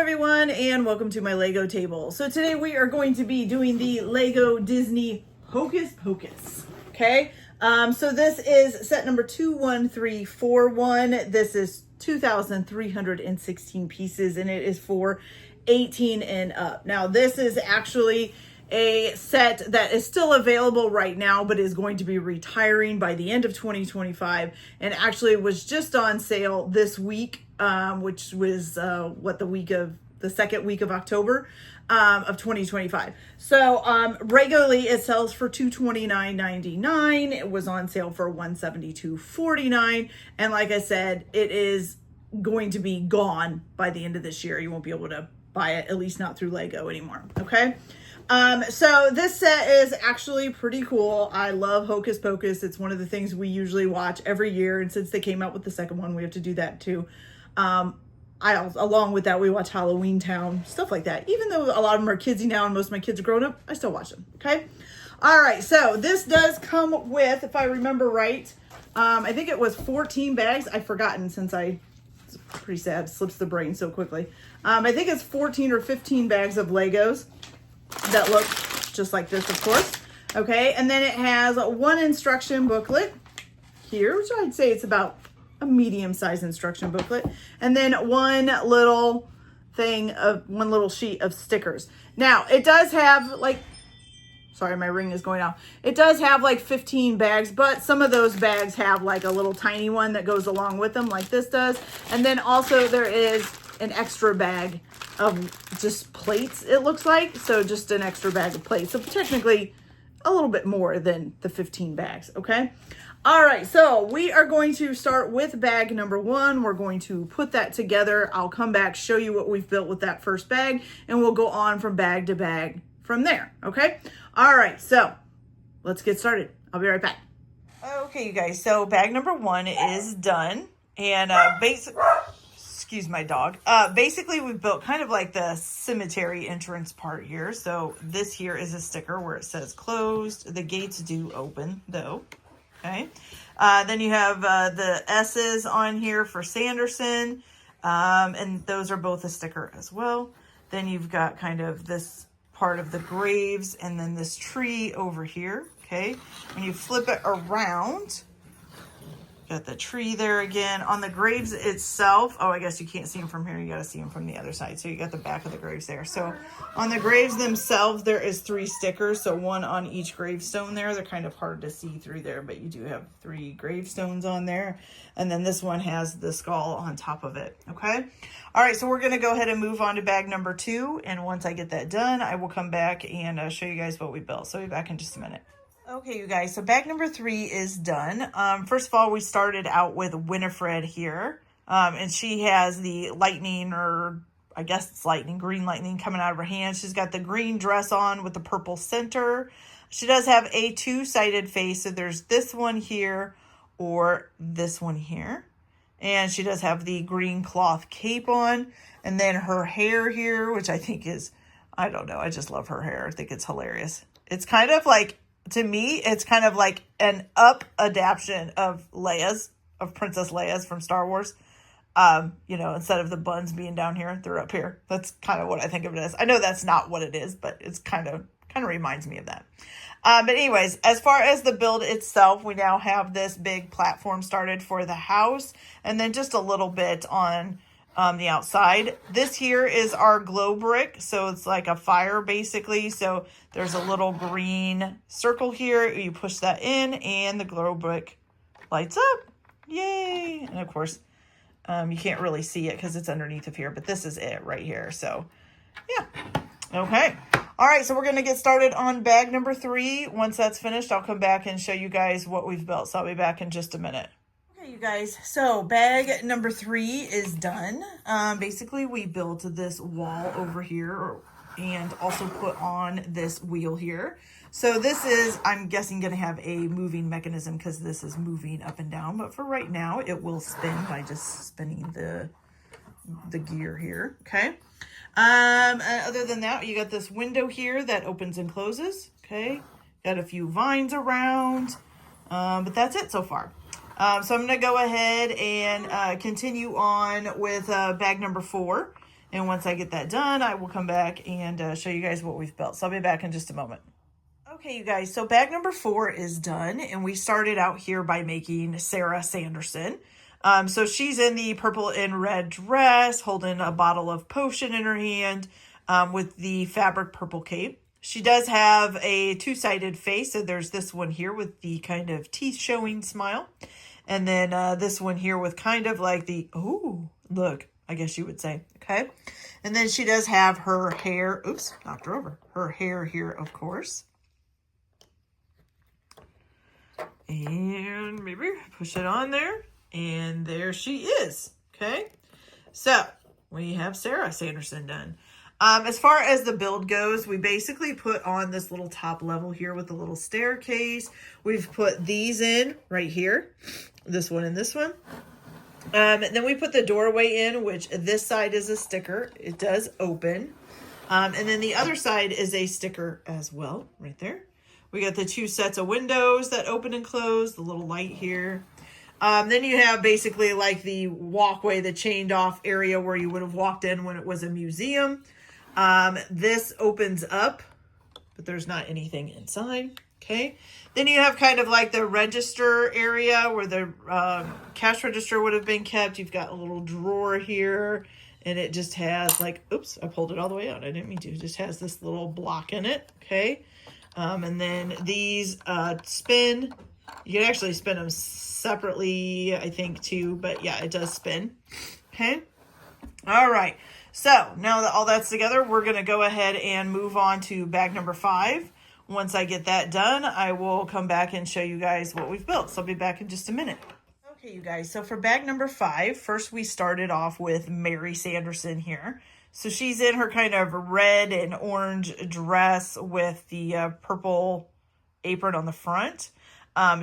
everyone, and welcome to my Lego table. So today we are going to be doing the Lego Disney Hocus Pocus. Okay, so this is set number 21341. This is 2,316 pieces, and it is for 18 and up. Now this is actually a set that is still available right now, but is going to be retiring by the end of 2025, and actually was just on sale this week, which was the second week of October of 2025. So regularly it sells for $229.99. It was on sale for $172.49, and like I said, it is going to be gone by the end of this year. You won't be able to buy it, at least not through Lego anymore. Okay. So this set is actually pretty cool. I love Hocus Pocus. It's one of the things we usually watch every year. And since they came out with the second one, we have to do that too. Along with that, we watch Halloween Town, stuff like that. Even though a lot of them are kidsy now and most of my kids are grown up, I still watch them. Okay. All right. So this does come with, if I remember right, I think it was 14 bags. I've forgotten since it's pretty sad. It slips the brain so quickly. I think it's 14 or 15 bags of Legos that look just like this, of course. Okay, and then it has one instruction booklet here, which I'd say it's about a medium-sized instruction booklet, and then one little sheet of stickers. Now it does have sorry, my ring is going off. It does have like 15 bags, but some of those bags have like a little tiny one that goes along with them, like this does. And then also there is an extra bag of just plates, it looks like. So just an extra bag of plates. So technically a little bit more than the 15 bags, okay? All right, so we are going to start with bag number 1. We're going to put that together. I'll come back, show you what we've built with that first bag, and we'll go on from bag to bag from there, okay? All right, so let's get started. I'll be right back. Okay, you guys, so bag number 1 is done. And excuse my dog. Basically, we've built kind of like the cemetery entrance part here. So this here is a sticker where it says closed. The gates do open though. Okay. Then you have the S's on here for Sanderson. And those are both a sticker as well. Then you've got kind of this part of the graves and then this tree over here. Okay. When you flip it around, got the tree there again. On the graves itself, oh, I guess you can't see them from here. You got to see them from the other side. So you got the back of the graves there. So on the graves themselves, there is 3 stickers. So one on each gravestone there. They're kind of hard to see through there, but you do have 3 gravestones on there. And then this one has the skull on top of it. Okay. All right. So we're going to go ahead and move on to bag number 2. And once I get that done, I will come back and show you guys what we built. So I'll be back in just a minute. Okay, you guys, so bag number 3 is done. First of all, we started out with Winifred here, and she has the lightning, or I guess it's lightning, green lightning coming out of her hand. She's got the green dress on with the purple center. She does have a 2-sided face, so there's this one here or this one here. And she does have the green cloth cape on, and then her hair here, which I think is, I don't know, I just love her hair. I think it's hilarious. It's kind of like, to me, it's kind of like an up adaptation of Princess Leia's from Star Wars. Instead of the buns being down here, they're up here. That's kind of what I think of it as. I know that's not what it is, but it's kind of reminds me of that. But anyways, as far as the build itself, we now have this big platform started for the house, and then just a little bit on the outside. This here is our glow brick, so it's like a fire basically. So there's a little green circle here. You push that in and the glow brick lights up. Yay! And of course, you can't really see it because it's underneath of here, but this is it right here. So yeah. Okay. All right, so we're going to get started on bag number 3. Once that's finished, I'll come back and show you guys what we've built. So I'll be back in just a minute. Okay, you guys, so bag number 3 is done. Basically, we built this wall over here and also put on this wheel here. So this is, I'm guessing, going to have a moving mechanism because this is moving up and down. But for right now, it will spin by just spinning the gear here, okay? Other than that, you got this window here that opens and closes, okay? Got a few vines around, but that's it so far. So I'm going to go ahead and continue on with bag number 4. And once I get that done, I will come back and show you guys what we've built. So I'll be back in just a moment. Okay, you guys, so bag number 4 is done, and we started out here by making Sarah Sanderson. So she's in the purple and red dress, holding a bottle of potion in her hand, with the fabric purple cape. She does have a two-sided face, so there's this one here with the kind of teeth showing smile, and then this one here with kind of like the, ooh, look, I guess you would say, okay? And then she does have her hair, oops, knocked her over, her hair here, of course. And maybe push it on there. And there she is. Okay. So we have Sarah Sanderson done. As far as the build goes, we basically put on this little top level here with a little staircase. We've put these in right here. This one and this one. Then we put the doorway in, which this side is a sticker. It does open. And then the other side is a sticker as well, right there. We got the 2 sets of windows that open and close, the little light here. Then you have basically like the walkway, the chained off area where you would have walked in when it was a museum. This opens up, but there's not anything inside. Okay. Then you have kind of like the register area where the cash register would have been kept. You've got a little drawer here, and it just has like, oops, I pulled it all the way out. I didn't mean to. It just has this little block in it. Okay. And then these spin. You can actually spin them separately, I think, too. But yeah, it does spin. Okay. All right. So now that all that's together, we're going to go ahead and move on to bag number 5. Once I get that done, I will come back and show you guys what we've built. So I'll be back in just a minute. Okay, you guys. So for bag number 5, first we started off with Mary Sanderson here. So she's in her kind of red and orange dress with the purple apron on the front.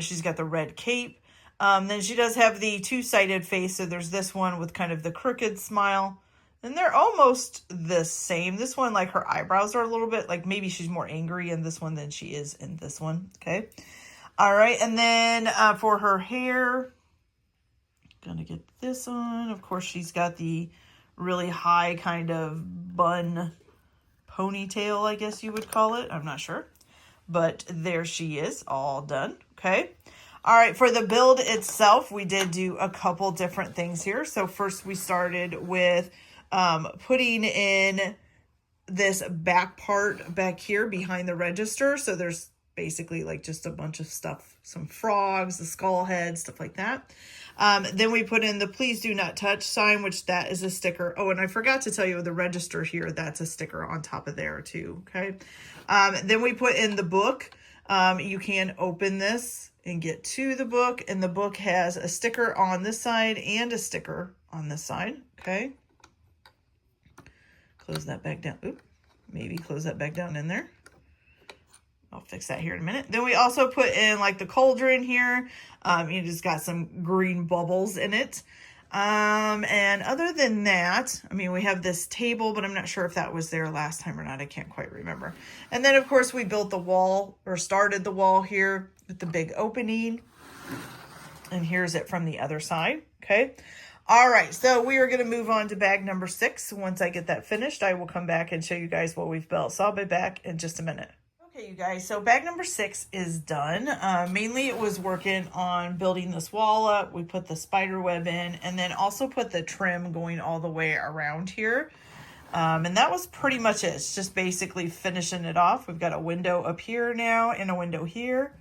She's got the red cape. Then she does have the 2-sided face. So there's this one with kind of the crooked smile. And they're almost the same. This one, like her eyebrows are a little bit, like maybe she's more angry in this one than she is in this one. Okay. All right. And then for her hair, gonna get this on. Of course, she's got the really high kind of bun ponytail, I guess you would call it. I'm not sure. But there she is, all done. Okay. All right, for the build itself, we did do a couple different things here. So first we started with putting in this back part back here behind the register. So there's basically like just a bunch of stuff, some frogs, the skull head, stuff like that. Then we put in the please do not touch sign, which that is a sticker. Oh, and I forgot to tell you the register here, that's a sticker on top of there too, okay? Then we put in the book. You can open this and get to the book, and the book has a sticker on this side and a sticker on this side, okay? Close that back down. Oop, maybe close that back down in there. I'll fix that here in a minute. Then we also put in like the cauldron here. You just got some green bubbles in it. And other than that, I mean, we have this table, but I'm not sure if that was there last time or not. I can't quite remember. And then of course we built the wall, or started the wall here with the big opening. And here's it from the other side. Okay. All right. So we are going to move on to bag number 6. Once I get that finished, I will come back and show you guys what we've built. So I'll be back in just a minute. Okay, you guys, so bag number 6 is done. Mainly it was working on building this wall up. We put the spider web in, and then also put the trim going all the way around here. And that was pretty much it. It's just basically finishing it off. We've got a window up here now and a window here.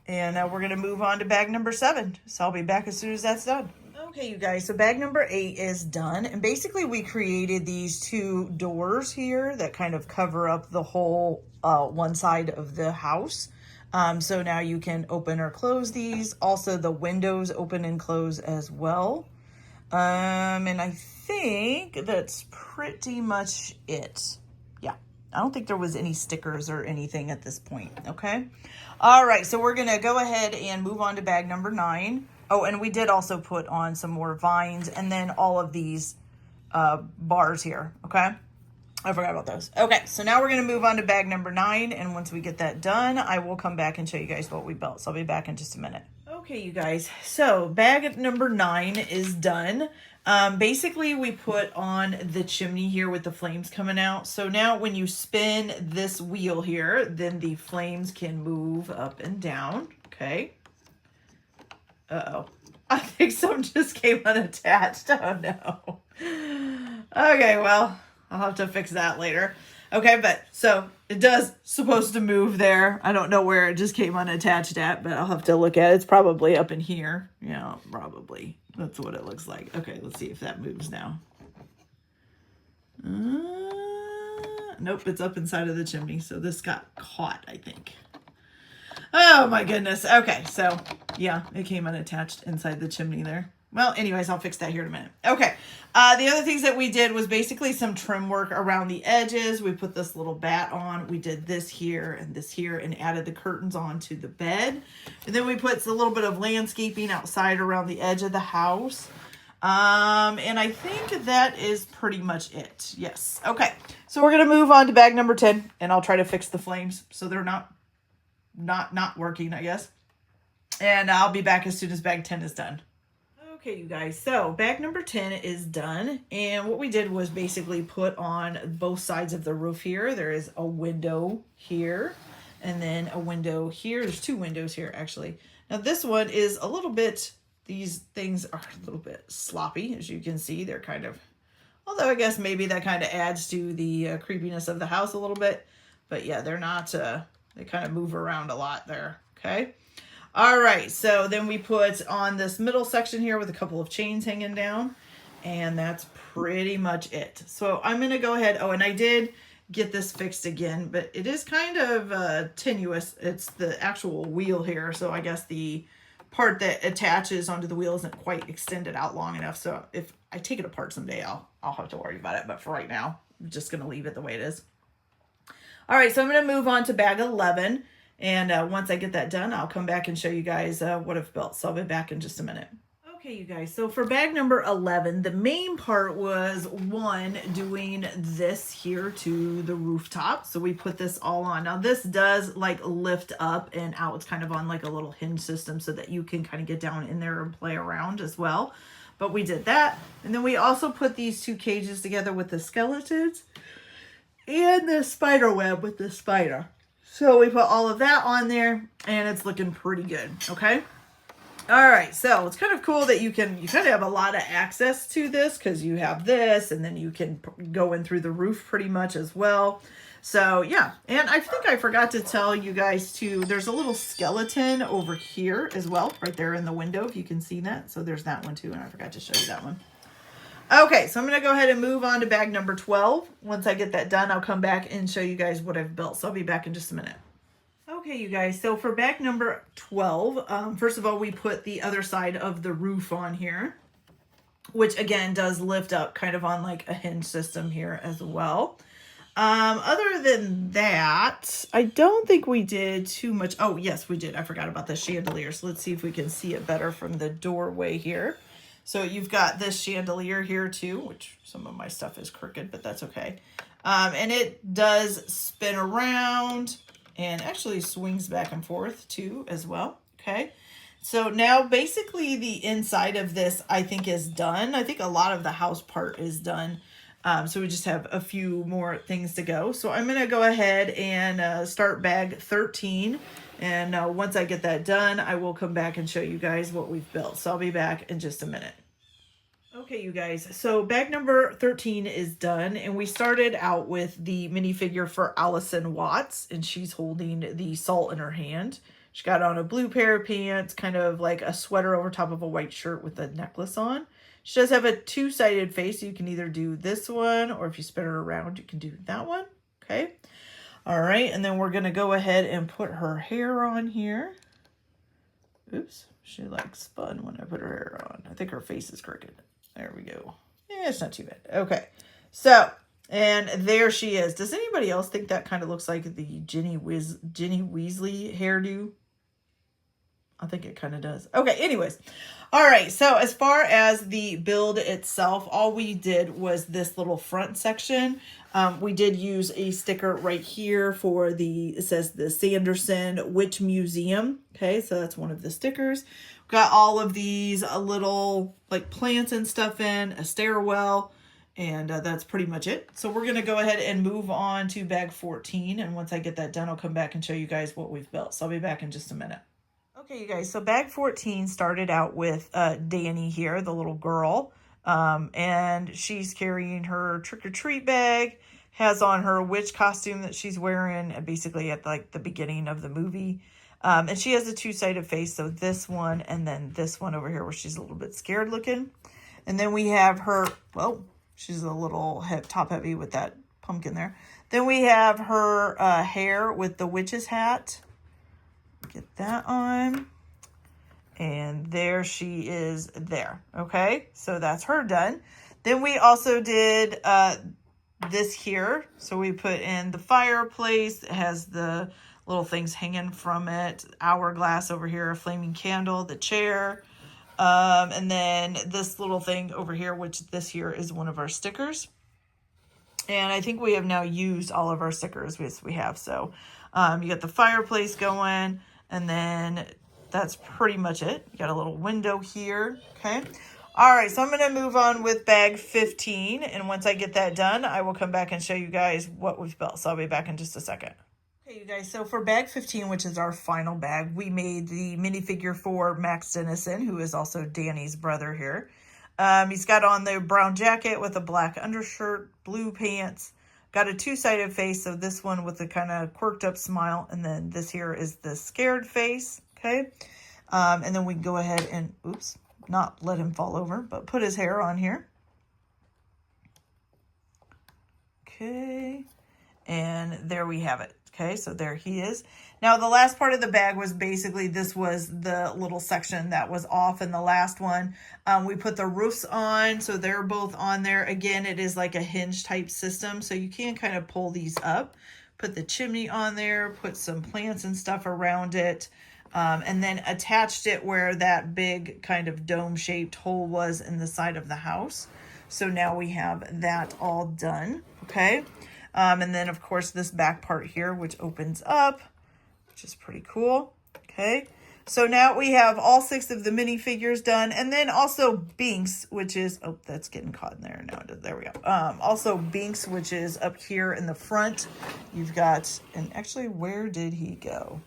And we're going to move on to bag number 7. So I'll be back as soon as that's done. Okay, you guys, so bag number 8 is done. And basically we created these 2 doors here that kind of cover up the whole one side of the house. So now you can open or close these. Also the windows open and close as well. And I think that's pretty much it. Yeah, I don't think there was any stickers or anything at this point. Okay. All right, so we're going to go ahead and move on to bag number 9. Oh, and we did also put on some more vines and then all of these bars here, okay? I forgot about those. Okay, so now we're going to move on to bag number 9, and once we get that done, I will come back and show you guys what we built. So I'll be back in just a minute. Okay, you guys, so bag number 9 is done. Basically, we put on the chimney here with the flames coming out. So now when you spin this wheel here, then the flames can move up and down. Okay. Uh-oh. I think some just came unattached. Oh, no. Okay, well, I'll have to fix that later. Okay, but so it does supposed to move there. I don't know where it just came unattached at, but I'll have to look at it. It's probably up in here. Yeah, probably. That's what it looks like. Okay, let's see if that moves now. Nope, it's up inside of the chimney. So this got caught, I think. Oh my goodness. Okay, so yeah, it came unattached inside the chimney there. Well, anyways, I'll fix that here in a minute. Okay, the other things that we did was basically some trim work around the edges. We put this little bat on. We did this here and added the curtains onto the bed. And then we put a little bit of landscaping outside around the edge of the house. And I think that is pretty much it. Yes. Okay, so we're going to move on to bag number 10, and I'll try to fix the flames so they're not working, I guess. And I'll be back as soon as bag 10 is done. Okay, you guys, so bag number 10 is done, and what we did was basically put on both sides of the roof here. There is a window here, and then a window here. There's 2 windows here, actually. Now, this one is a little bit, these things are a little bit sloppy, as you can see. They're kind of, although I guess maybe that kind of adds to the creepiness of the house a little bit. But yeah, they're not, they kind of move around a lot there, okay? All right, so then we put on this middle section here with a couple of chains hanging down, and that's pretty much it. So I'm going to go ahead. Oh, and I did get this fixed again, but it is kind of tenuous. It's the actual wheel here, so I guess the part that attaches onto the wheel isn't quite extended out long enough. So if I take it apart someday, I'll have to worry about it. But for right now, I'm just going to leave it the way it is. All right, so I'm going to move on to bag 11. And once I get that done, I'll come back and show you guys what I've built. So I'll be back in just a minute. Okay, you guys, so for bag number 11, the main part was doing this here to the rooftop. So we put this all on. Now this does like lift up and out. It's kind of on like a little hinge system so that you can kind of get down in there and play around as well. But we did that. And then we also put these 2 cages together with the skeletons and the spider web with the spider. So we put all of that on there, and it's looking pretty good, okay? All right, so it's kind of cool that you kind of have a lot of access to this because you have this, and then you can go in through the roof pretty much as well. So, yeah, and I think I forgot to tell you guys, too, there's a little skeleton over here as well, right there in the window, if you can see that. So there's that one, too, and I forgot to show you that one. Okay, so I'm going to go ahead and move on to bag number 12. Once I get that done, I'll come back and show you guys what I've built. So I'll be back in just a minute. Okay, you guys, so for bag number 12, first of all, we put the other side of the roof on here, which again does lift up kind of on like a hinge system here as well. Other than that, I don't think we did too much. Oh, yes, we did. I forgot about the chandelier. So let's see if we can see it better from the doorway here. So you've got this chandelier here too, which some of my stuff is crooked, but that's okay. And it does spin around and actually swings back and forth too as well. Okay. So now basically the inside of this I think is done. I think a lot of the house part is done. So we just have a few more things to go. So I'm going to go ahead and start bag 13. And once I get that done, I will come back and show you guys what we've built. So I'll be back in just a minute. Okay, you guys, so bag number 13 is done, and we started out with the minifigure for Allison Watts, and she's holding the salt in her hand. She got on a blue pair of pants, kind of like a sweater over top of a white shirt with a necklace on. She does have a 2-sided face. So you can either do this one, or if you spin her around, you can do that one. Okay. All right, and then we're going to go ahead and put her hair on here. Oops, she like spun when I put her hair on. I think her face is crooked. There we go. Yeah, it's not too bad. Okay, so, and there she is. Does anybody else think that kind of looks like the Ginny Weasley hairdo? I think it kind of does. Okay, anyways. All right, so as far as the build itself, all we did was this little front section. We did use a sticker right here for it says the Sanderson Witch Museum. Okay, so that's one of the stickers. Got all of these little like plants and stuff in, a stairwell, and that's pretty much it. So we're going to go ahead and move on to bag 14. And once I get that done, I'll come back and show you guys what we've built. So I'll be back in just a minute. Okay, you guys, so bag 14 started out with Danny here, the little girl, and she's carrying her trick-or-treat bag, has on her witch costume that she's wearing basically at like the beginning of the movie, and she has a two-sided face, so this one and then this one over here where she's a little bit scared looking, and then we have her, well, she's a little top-heavy with that pumpkin there. Then we have her hair with the witch's hat. Get that on. And there she is there. Okay, so that's her done. Then we also did this here. So we put in the fireplace. It has the little things hanging from it. Hourglass over here, a flaming candle, the chair. And then this little thing over here, which this here is one of our stickers. And I think we have now used all of our stickers. Yes, we have. So you got the fireplace going. And then that's pretty much it. You got a little window here. Okay. All right. So I'm going to move on with bag 15. And once I get that done, I will come back and show you guys what we've built. So I'll be back in just a second. Okay, you guys. So for bag 15, which is our final bag, we made the minifigure for Max Dennison, who is also Danny's brother here. He's got on the brown jacket with a black undershirt, blue pants. Got a two-sided face, so this one with a kind of quirked up smile, and then this here is the scared face, okay? And then we can go ahead and, oops, not let him fall over, but put his hair on here. Okay, and there we have it. Okay, so there he is. Now, the last part of the bag was basically, this was the little section that was off in the last one. We put the roofs on, so they're both on there. Again, it is like a hinge type system, so you can kind of pull these up. Put the chimney on there, put some plants and stuff around it, and then attached it where that big kind of dome-shaped hole was in the side of the house. So now we have that all done, okay? And then, of course, this back part here, which opens up, which is pretty cool. Okay. So now we have all 6 of the minifigures done. And then also Binks, which is, oh, that's getting caught in there now. There we go. Also Binks, which is up here in the front. You've got, and actually, where did he go?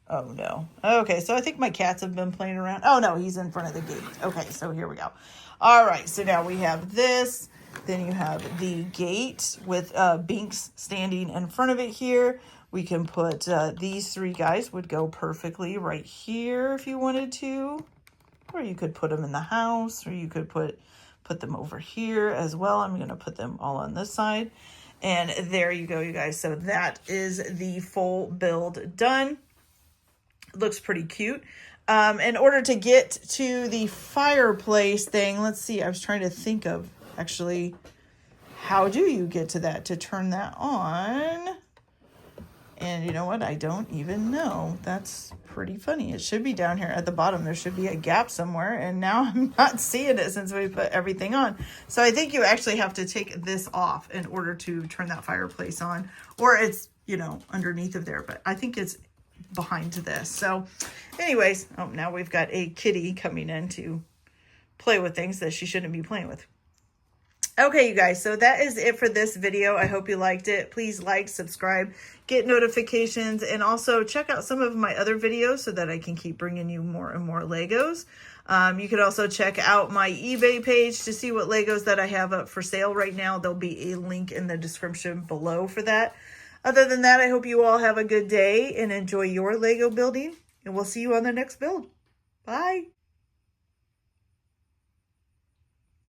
Oh, no. Okay. So I think my cats have been playing around. Oh, no, he's in front of the gate. Okay. So here we go. All right. So now we have this. Then you have the gate with Binks standing in front of it here. We can put these 3 guys would go perfectly right here if you wanted to. Or you could put them in the house, or you could put them over here as well. I'm going to put them all on this side. And there you go, you guys. So that is the full build done. It looks pretty cute. In order to get to the fireplace thing, let's see. I was trying to think of, actually, how do you get to that to turn that on? And you know what? I don't even know. That's pretty funny. It should be down here at the bottom. There should be a gap somewhere. And now I'm not seeing it since we put everything on. So I think you actually have to take this off in order to turn that fireplace on. Or it's, you know, underneath of there. But I think it's behind this. So anyways, oh, now we've got a kitty coming in to play with things that she shouldn't be playing with. Okay, you guys, so that is it for this video. I hope you liked it. Please like, subscribe, get notifications, and also check out some of my other videos so that I can keep bringing you more and more Legos. You can also check out my eBay page to see what Legos that I have up for sale right now. There'll be a link in the description below for that. Other than that, I hope you all have a good day and enjoy your Lego building, and we'll see you on the next build. Bye.